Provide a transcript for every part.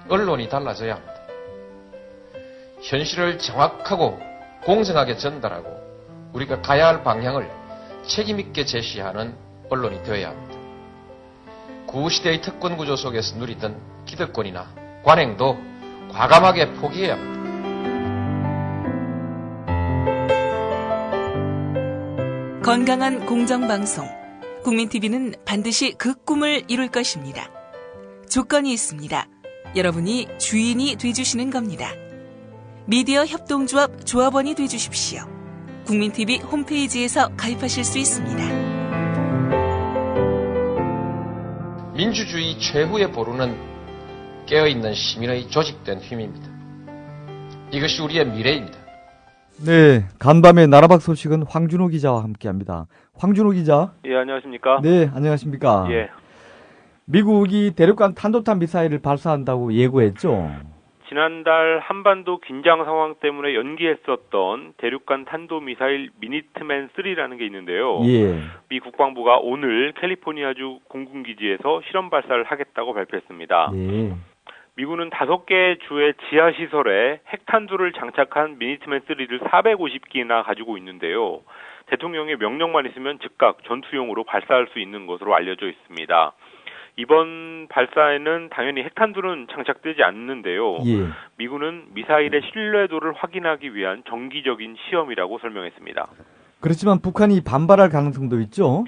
언론이 달라져야 합니다. 현실을 정확하고 공정하게 전달하고 우리가 가야 할 방향을 책임있게 제시하는 언론이 되어야 합니다. 구시대의 특권구조 속에서 누리던 기득권이나 관행도 과감하게 포기해야 합니다. 건강한 공정방송, 국민TV는 반드시 그 꿈을 이룰 것입니다. 조건이 있습니다. 여러분이 주인이 돼주시는 겁니다. 미디어 협동조합 조합원이 돼주십시오. 국민TV 홈페이지에서 가입하실 수 있습니다. 민주주의 최후의 보루는 깨어있는 시민의 조직된 힘입니다. 이것이 우리의 미래입니다. 네, 간밤의 나라박 소식은 황준호 기자와 함께합니다. 황준호 기자. 예, 안녕하십니까? 네, 안녕하십니까? 예. 미국이 대륙간 탄도탄 미사일을 발사한다고 예고했죠. 지난달 한반도 긴장 상황 때문에 연기했었던 대륙간 탄도미사일 미니트맨 3라는 게 있는데요. 예. 미 국방부가 오늘 캘리포니아주 공군기지에서 실험 발사를 하겠다고 발표했습니다. 예. 미군은 5개 주의 지하시설에 핵탄두를 장착한 미니트맨 3를 450기나 가지고 있는데요. 대통령의 명령만 있으면 즉각 전투용으로 발사할 수 있는 것으로 알려져 있습니다. 이번 발사에는 당연히 핵탄두는 장착되지 않는데요. 예. 미군은 미사일의 신뢰도를 확인하기 위한 정기적인 시험이라고 설명했습니다. 그렇지만 북한이 반발할 가능성도 있죠.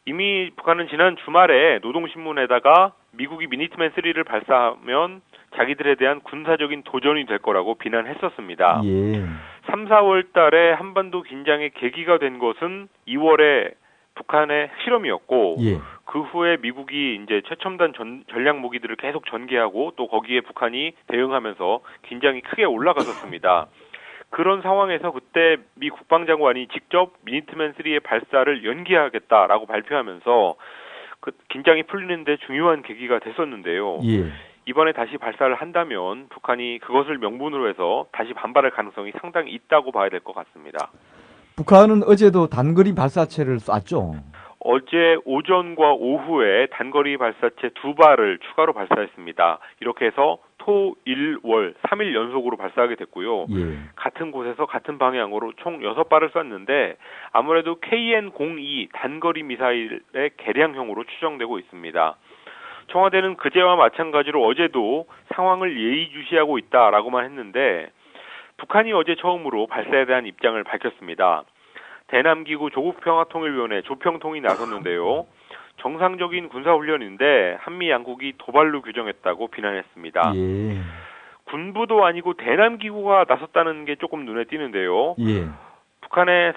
이미 북한은 지난 주말에 노동신문에다가 미국이 미니트맨 3를 발사하면 자기들에 대한 군사적인 도전이 될 거라고 비난했었습니다. 예. 3, 4월 달에 한반도 긴장의 계기가 된 것은 2월에 북한의 실험이었고 예. 그 후에 미국이 이제 최첨단 전략 무기들을 계속 전개하고 또 거기에 북한이 대응하면서 긴장이 크게 올라갔었습니다. 그런 상황에서 그때 미 국방장관이 직접 미니트맨 3의 발사를 연기하겠다라고 발표하면서 그 긴장이 풀리는데 중요한 계기가 됐었는데요. 예. 이번에 다시 발사를 한다면 북한이 그것을 명분으로 해서 다시 반발할 가능성이 상당히 있다고 봐야 될 것 같습니다. 북한은 어제도 단거리 발사체를 쐈죠. 어제 오전과 오후에 단거리 발사체 2발을 추가로 발사했습니다. 이렇게 해서 토, 일, 월 3일 연속으로 발사하게 됐고요. 예. 같은 곳에서 같은 방향으로 총 6발을 쐈는데 아무래도 KN-02 단거리 미사일의 개량형으로 추정되고 있습니다. 청와대는 그제와 마찬가지로 어제도 상황을 예의주시하고 있다라고만 했는데 북한이 어제 처음으로 발사에 대한 입장을 밝혔습니다. 대남기구 조국평화통일위원회 조평통이 나섰는데요. 정상적인 군사훈련인데 한미 양국이 도발로 규정했다고 비난했습니다. 예. 군부도 아니고 대남기구가 나섰다는 게 조금 눈에 띄는데요. 예. 북한의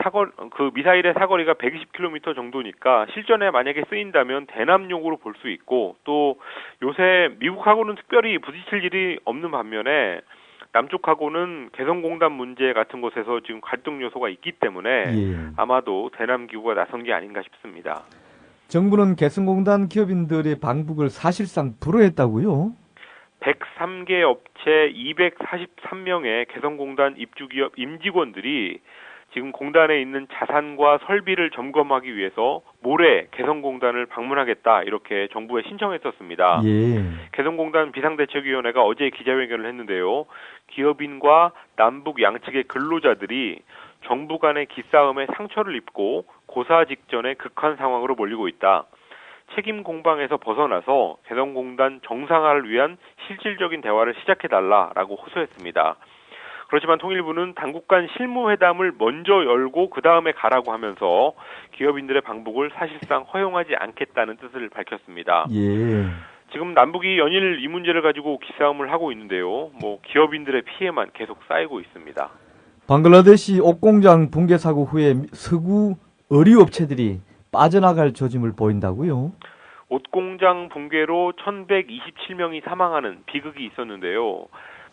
미사일의 사거리가 120km 정도니까 실전에 만약에 쓰인다면 대남용으로 볼 수 있고 또 요새 미국하고는 특별히 부딪힐 일이 없는 반면에 남쪽하고는 개성공단 문제 같은 곳에서 지금 갈등 요소가 있기 때문에 예. 아마도 대남기구가 나선 게 아닌가 싶습니다. 정부는 개성공단 기업인들의 방북을 사실상 불허했다고요? 103개 업체 243명의 개성공단 입주기업 임직원들이 지금 공단에 있는 자산과 설비를 점검하기 위해서 모레 개성공단을 방문하겠다 이렇게 정부에 신청했었습니다. 예. 개성공단 비상대책위원회가 어제 기자회견을 했는데요. 기업인과 남북 양측의 근로자들이 정부 간의 기싸움에 상처를 입고 고사 직전의 극한 상황으로 몰리고 있다. 책임 공방에서 벗어나서 개성공단 정상화를 위한 실질적인 대화를 시작해달라라고 호소했습니다. 그렇지만 통일부는 당국 간 실무회담을 먼저 열고 그 다음에 가라고 하면서 기업인들의 방북을 사실상 허용하지 않겠다는 뜻을 밝혔습니다. 예. 지금 남북이 연일 이 문제를 가지고 기싸움을 하고 있는데요. 기업인들의 피해만 계속 쌓이고 있습니다. 방글라데시 옷공장 붕괴 사고 후에 서구 의류업체들이 빠져나갈 조짐을 보인다고요? 옷공장 붕괴로 1127명이 사망하는 비극이 있었는데요.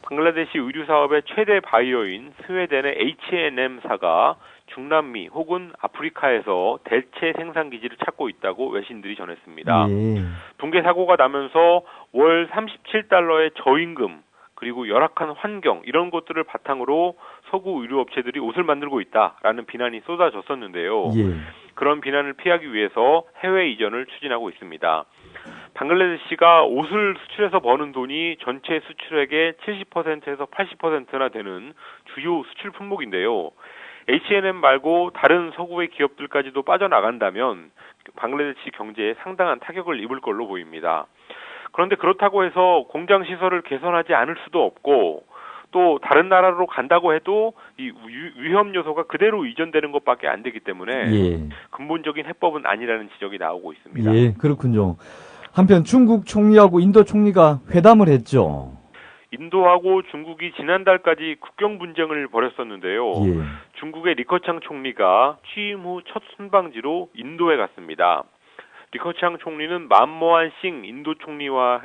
방글라데시 의류 사업의 최대 바이어인 스웨덴의 H&M사가 중남미 혹은 아프리카에서 대체 생산 기지를 찾고 있다고 외신들이 전했습니다. 예. 붕괴 사고가 나면서 월 37달러의 저임금 그리고 열악한 환경 이런 것들을 바탕으로 서구 의류업체들이 옷을 만들고 있다라는 비난이 쏟아졌었는데요. 예. 그런 비난을 피하기 위해서 해외 이전을 추진하고 있습니다. 방글라데시가 옷을 수출해서 버는 돈이 전체 수출액의 70%에서 80%나 되는 주요 수출 품목인데요. H&M 말고 다른 서구의 기업들까지도 빠져나간다면 방글라데시 경제에 상당한 타격을 입을 걸로 보입니다. 그런데 그렇다고 해서 공장 시설을 개선하지 않을 수도 없고 또 다른 나라로 간다고 해도 이 위험 요소가 그대로 이전되는 것밖에 안 되기 때문에 예. 근본적인 해법은 아니라는 지적이 나오고 있습니다. 예, 그렇군요. 한편 중국 총리하고 인도 총리가 회담을 했죠. 인도하고 중국이 지난달까지 국경 분쟁을 벌였었는데요. 예. 중국의 리커창 총리가 취임 후 첫 순방지로 인도에 갔습니다. 리커창 총리는 만모한 싱 인도 총리와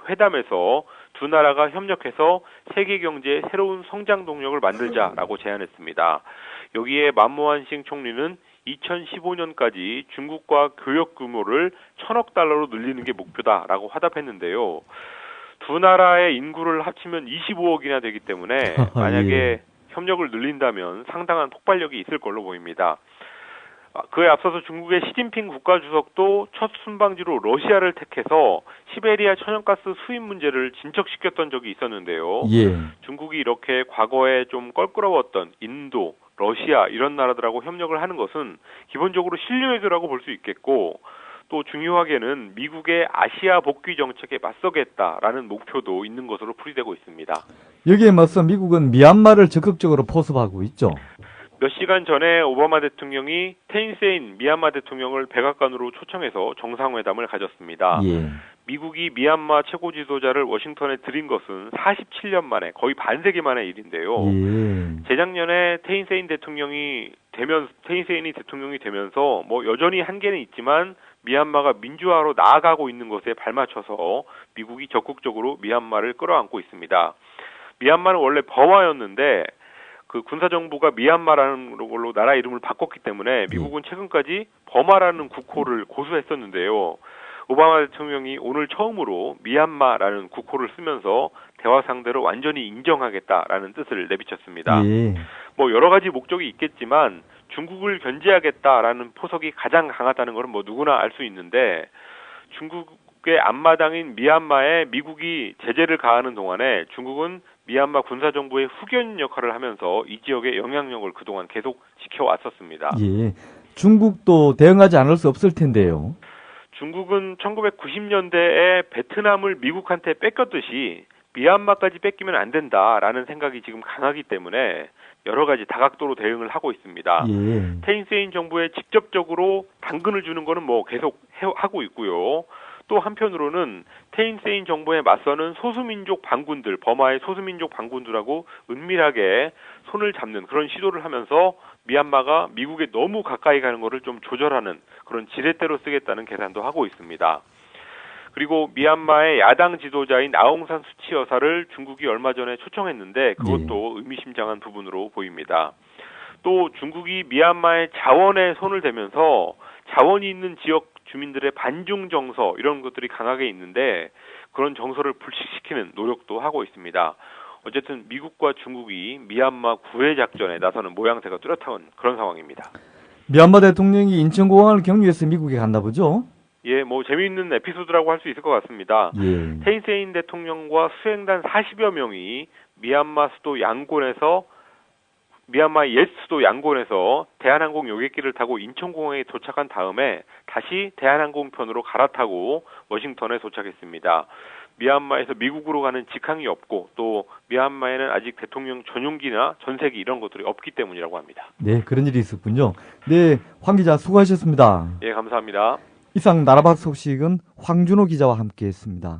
회담해서 두 나라가 협력해서 세계 경제의 새로운 성장 동력을 만들자라고 제안했습니다. 여기에 만모한 싱 총리는 2015년까지 중국과 교역 규모를 1,000억 달러로 늘리는 게 목표다라고 화답했는데요. 두 나라의 인구를 합치면 25억이나 되기 때문에 만약에 예. 협력을 늘린다면 상당한 폭발력이 있을 걸로 보입니다. 그에 앞서서 중국의 시진핑 국가주석도 첫 순방지로 러시아를 택해서 시베리아 천연가스 수입 문제를 진척시켰던 적이 있었는데요. 예. 중국이 이렇게 과거에 좀 껄끄러웠던 인도, 러시아 이런 나라들하고 협력을 하는 것은 기본적으로 신뢰 외교라고 볼 수 있겠고 또 중요하게는 미국의 아시아 복귀 정책에 맞서겠다라는 목표도 있는 것으로 풀이되고 있습니다. 여기에 맞서 미국은 미얀마를 적극적으로 포섭하고 있죠. 몇 시간 전에 오바마 대통령이 테인세인 미얀마 대통령을 백악관으로 초청해서 정상회담을 가졌습니다. 예. 미국이 미얀마 최고 지도자를 워싱턴에 들인 것은 47년 만에 거의 반세기 만의 일인데요. 예. 재작년에 테인세인이 대통령이 되면서 뭐 여전히 한계는 있지만 미얀마가 민주화로 나아가고 있는 것에 발맞춰서 미국이 적극적으로 미얀마를 끌어안고 있습니다. 미얀마는 원래 버마였는데 그 군사정부가 미얀마라는 걸로 나라 이름을 바꿨기 때문에 미국은 최근까지 버마라는 국호를 고수했었는데요. 오바마 대통령이 오늘 처음으로 미얀마라는 국호를 쓰면서 대화 상대로 완전히 인정하겠다라는 뜻을 내비쳤습니다. 예. 뭐 여러 가지 목적이 있겠지만 중국을 견제하겠다라는 포석이 가장 강하다는 것은 뭐 누구나 알 수 있는데 중국의 앞마당인 미얀마에 미국이 제재를 가하는 동안에 중국은 미얀마 군사정부의 후견 역할을 하면서 이 지역의 영향력을 그동안 계속 지켜왔었습니다. 예. 중국도 대응하지 않을 수 없을 텐데요. 중국은 1990년대에 베트남을 미국한테 뺏겼듯이 미얀마까지 뺏기면 안 된다라는 생각이 지금 강하기 때문에 여러 가지 다각도로 대응을 하고 있습니다. 예. 테인세인 정부에 직접적으로 당근을 주는 거는 뭐 계속 하고 있고요. 또 한편으로는 테인세인 정부에 맞서는 소수민족 반군들, 버마의 소수민족 반군들하고 은밀하게 손을 잡는 그런 시도를 하면서 미얀마가 미국에 너무 가까이 가는 것을 좀 조절하는 그런 지렛대로 쓰겠다는 계산도 하고 있습니다. 그리고 미얀마의 야당 지도자인 아웅산 수치 여사를 중국이 얼마 전에 초청했는데 그것도 의미심장한 부분으로 보입니다. 또 중국이 미얀마의 자원에 손을 대면서 자원이 있는 지역 주민들의 반중 정서 이런 것들이 강하게 있는데 그런 정서를 불식시키는 노력도 하고 있습니다. 어쨌든 미국과 중국이 미얀마 구해 작전에 나서는 모양새가 뚜렷한 그런 상황입니다. 미얀마 대통령이 인천공항을 경유해서 미국에 갔나 보죠? 예, 뭐 재미있는 에피소드라고 할 수 있을 것 같습니다. 예. 테인세인 대통령과 수행단 40여 명이 미얀마 옛 수도 양곤에서 대한항공 여객기를 타고 인천공항에 도착한 다음에 다시 대한항공편으로 갈아타고 워싱턴에 도착했습니다. 미얀마에서 미국으로 가는 직항이 없고 또 미얀마에는 아직 대통령 전용기나 전세기 이런 것들이 없기 때문이라고 합니다. 네, 그런 일이 있었군요. 네, 황 기자 수고하셨습니다. 예, 감사합니다. 이상 나라박 소식은 황준호 기자와 함께했습니다.